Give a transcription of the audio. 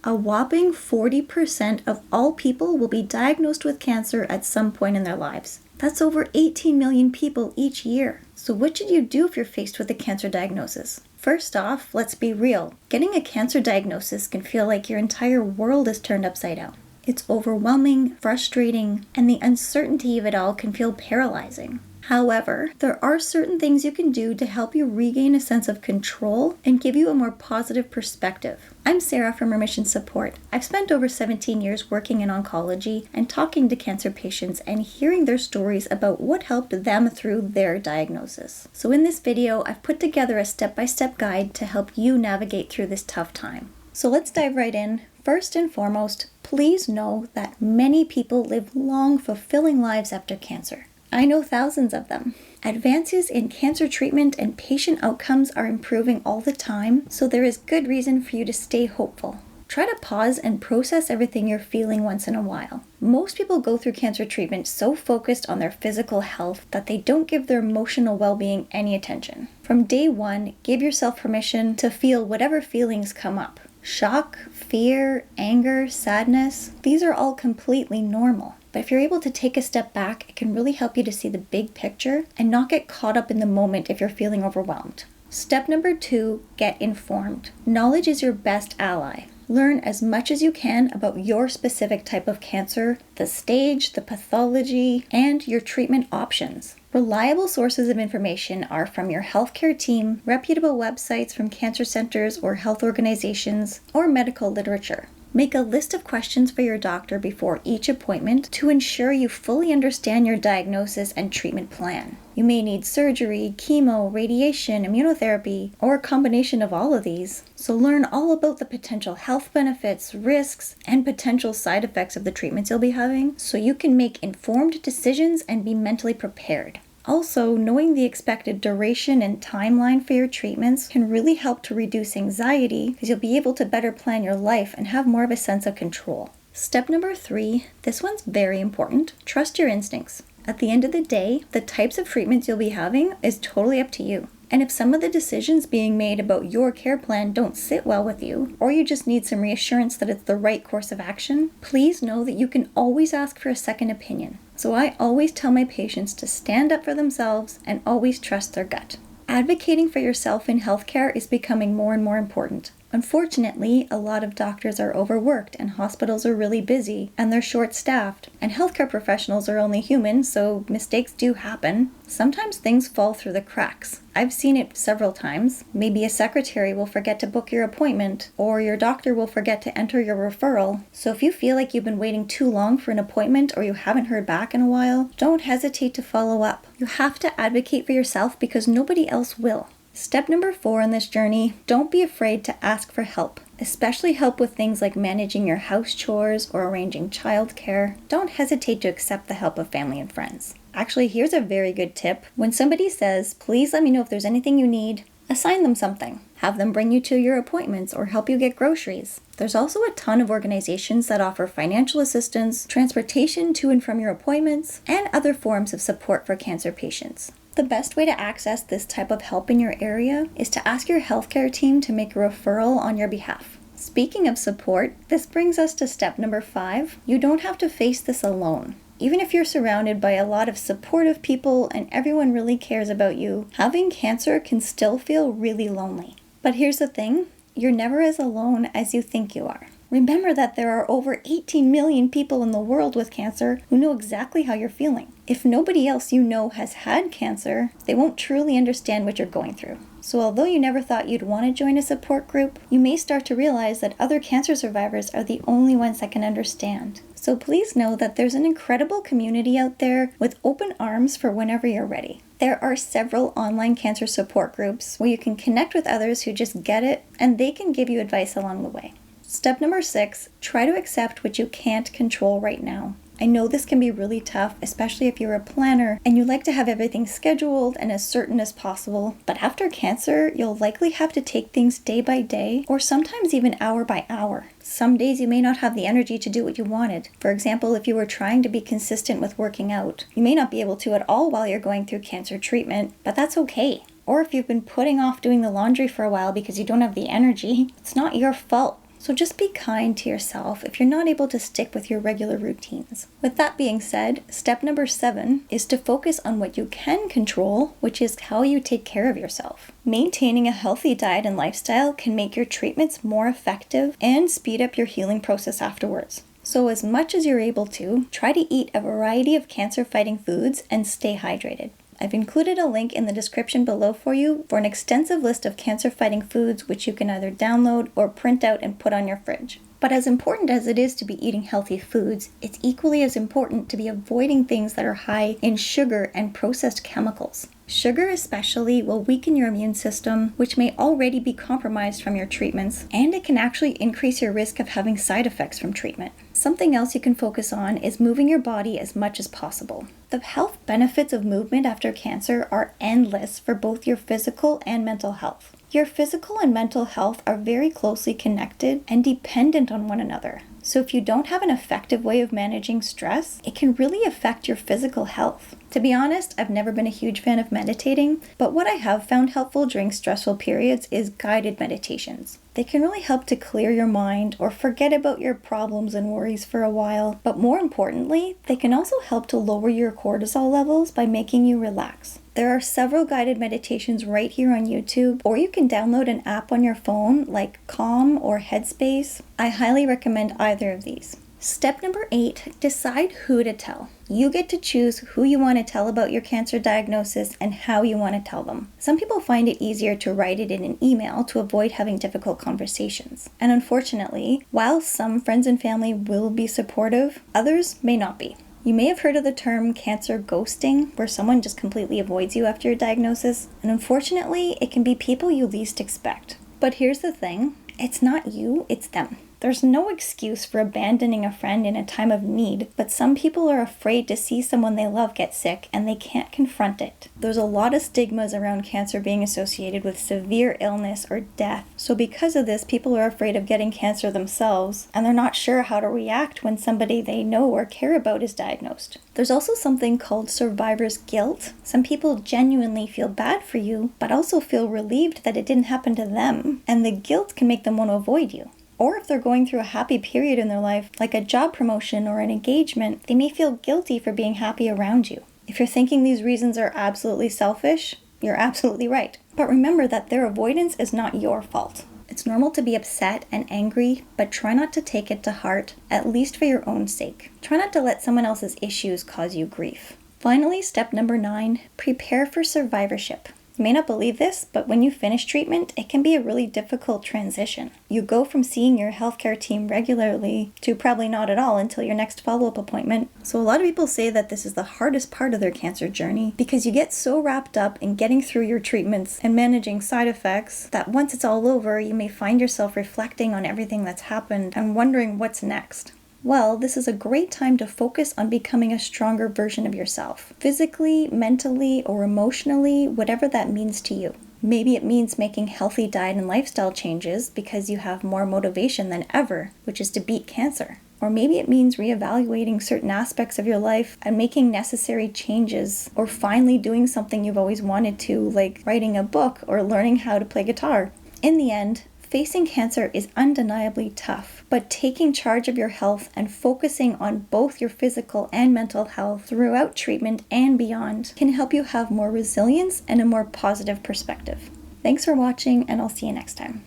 A whopping 40% of all people will be diagnosed with cancer at some point in their lives. That's over 18 million people each year. So what should you do if you're faced with a cancer diagnosis? First off, let's be real. Getting a cancer diagnosis can feel like your entire world is turned upside down. It's overwhelming, frustrating, and the uncertainty of it all can feel paralyzing. However, there are certain things you can do to help you regain a sense of control and give you a more positive perspective. I'm Sarah from Remission Support. I've spent over 17 years working in oncology and talking to cancer patients and hearing their stories about what helped them through their diagnosis. So in this video, I've put together a step-by-step guide to help you navigate through this tough time. So let's dive right in. First and foremost, please know that many people live long, fulfilling lives after cancer. I know thousands of them. Advances in cancer treatment and patient outcomes are improving all the time, so there is good reason for you to stay hopeful. Try to pause and process everything you're feeling once in a while. Most people go through cancer treatment so focused on their physical health that they don't give their emotional well-being any attention. From day one, give yourself permission to feel whatever feelings come up. Shock, fear, anger, sadness, these are all completely normal. But if you're able to take a step back, it can really help you to see the big picture and not get caught up in the moment if you're feeling overwhelmed. Step number 2, get informed. Knowledge is your best ally. Learn as much as you can about your specific type of cancer, the stage, the pathology, and your treatment options. Reliable sources of information are from your healthcare team, reputable websites from cancer centers or health organizations, or medical literature. Make a list of questions for your doctor before each appointment to ensure you fully understand your diagnosis and treatment plan. You may need surgery, chemo, radiation, immunotherapy, or a combination of all of these. So learn all about the potential health benefits, risks, and potential side effects of the treatments you'll be having so you can make informed decisions and be mentally prepared. Also, knowing the expected duration and timeline for your treatments can really help to reduce anxiety because you'll be able to better plan your life and have more of a sense of control. Step number 3, this one's very important. Trust your instincts. At the end of the day, the types of treatments you'll be having is totally up to you. And if some of the decisions being made about your care plan don't sit well with you, or you just need some reassurance that it's the right course of action, please know that you can always ask for a second opinion. So I always tell my patients to stand up for themselves and always trust their gut. Advocating for yourself in healthcare is becoming more and more important. Unfortunately, a lot of doctors are overworked and hospitals are really busy and they're short-staffed. And healthcare professionals are only human, so mistakes do happen. Sometimes things fall through the cracks. I've seen it several times. Maybe a secretary will forget to book your appointment, or your doctor will forget to enter your referral. So if you feel like you've been waiting too long for an appointment or you haven't heard back in a while, don't hesitate to follow up. You have to advocate for yourself because nobody else will. Step number 4 on this journey, don't be afraid to ask for help, especially help with things like managing your house chores or arranging childcare. Don't hesitate to accept the help of family and friends. Actually, here's a very good tip. When somebody says, please let me know if there's anything you need, assign them something. Have them bring you to your appointments or help you get groceries. There's also a ton of organizations that offer financial assistance, transportation to and from your appointments, and other forms of support for cancer patients. The best way to access this type of help in your area is to ask your healthcare team to make a referral on your behalf. Speaking of support, this brings us to step number 5. You don't have to face this alone. Even if you're surrounded by a lot of supportive people and everyone really cares about you, having cancer can still feel really lonely. But here's the thing, you're never as alone as you think you are. Remember that there are over 18 million people in the world with cancer who know exactly how you're feeling. If nobody else you know has had cancer, they won't truly understand what you're going through. So although you never thought you'd want to join a support group, you may start to realize that other cancer survivors are the only ones that can understand. So please know that there's an incredible community out there with open arms for whenever you're ready. There are several online cancer support groups where you can connect with others who just get it, and they can give you advice along the way. Step number 6, try to accept what you can't control right now. I know this can be really tough, especially if you're a planner and you like to have everything scheduled and as certain as possible. But after cancer, you'll likely have to take things day by day or sometimes even hour by hour. Some days you may not have the energy to do what you wanted. For example, if you were trying to be consistent with working out, you may not be able to at all while you're going through cancer treatment, but that's okay. Or if you've been putting off doing the laundry for a while because you don't have the energy, it's not your fault. So just be kind to yourself if you're not able to stick with your regular routines. With that being said, step number 7 is to focus on what you can control, which is how you take care of yourself. Maintaining a healthy diet and lifestyle can make your treatments more effective and speed up your healing process afterwards. So as much as you're able to, try to eat a variety of cancer-fighting foods and stay hydrated. I've included a link in the description below for you for an extensive list of cancer-fighting foods which you can either download or print out and put on your fridge. But as important as it is to be eating healthy foods, it's equally as important to be avoiding things that are high in sugar and processed chemicals. Sugar especially will weaken your immune system, which may already be compromised from your treatments, and it can actually increase your risk of having side effects from treatment. Something else you can focus on is moving your body as much as possible. The health benefits of movement after cancer are endless for both your physical and mental health. Your physical and mental health are very closely connected and dependent on one another. So if you don't have an effective way of managing stress, it can really affect your physical health. To be honest, I've never been a huge fan of meditating, but what I have found helpful during stressful periods is guided meditations. They can really help to clear your mind or forget about your problems and worries for a while, but more importantly, they can also help to lower your cortisol levels by making you relax. There are several guided meditations right here on YouTube, or you can download an app on your phone like Calm or Headspace. I highly recommend either of these. Step number 8, decide who to tell. You get to choose who you want to tell about your cancer diagnosis and how you want to tell them. Some people find it easier to write it in an email to avoid having difficult conversations. And unfortunately, while some friends and family will be supportive, others may not be. You may have heard of the term cancer ghosting, where someone just completely avoids you after your diagnosis. And unfortunately, it can be people you least expect. But here's the thing, it's not you, it's them. There's no excuse for abandoning a friend in a time of need, but some people are afraid to see someone they love get sick and they can't confront it. There's a lot of stigmas around cancer being associated with severe illness or death. So because of this, people are afraid of getting cancer themselves, and they're not sure how to react when somebody they know or care about is diagnosed. There's also something called survivor's guilt. Some people genuinely feel bad for you, but also feel relieved that it didn't happen to them, and the guilt can make them want to avoid you. Or if they're going through a happy period in their life, like a job promotion or an engagement, they may feel guilty for being happy around you. If you're thinking these reasons are absolutely selfish, you're absolutely right. But remember that their avoidance is not your fault. It's normal to be upset and angry, but try not to take it to heart, at least for your own sake. Try not to let someone else's issues cause you grief. Finally, step number 9, prepare for survivorship. You may not believe this, but when you finish treatment, it can be a really difficult transition. You go from seeing your healthcare team regularly to probably not at all until your next follow-up appointment. So a lot of people say that this is the hardest part of their cancer journey because you get so wrapped up in getting through your treatments and managing side effects that once it's all over, you may find yourself reflecting on everything that's happened and wondering what's next. Well, this is a great time to focus on becoming a stronger version of yourself, physically, mentally, or emotionally, whatever that means to you. Maybe it means making healthy diet and lifestyle changes because you have more motivation than ever, which is to beat cancer. Or maybe it means reevaluating certain aspects of your life and making necessary changes, or finally doing something you've always wanted to, like writing a book or learning how to play guitar. In the end, facing cancer is undeniably tough, but taking charge of your health and focusing on both your physical and mental health throughout treatment and beyond can help you have more resilience and a more positive perspective. Thanks for watching, and I'll see you next time.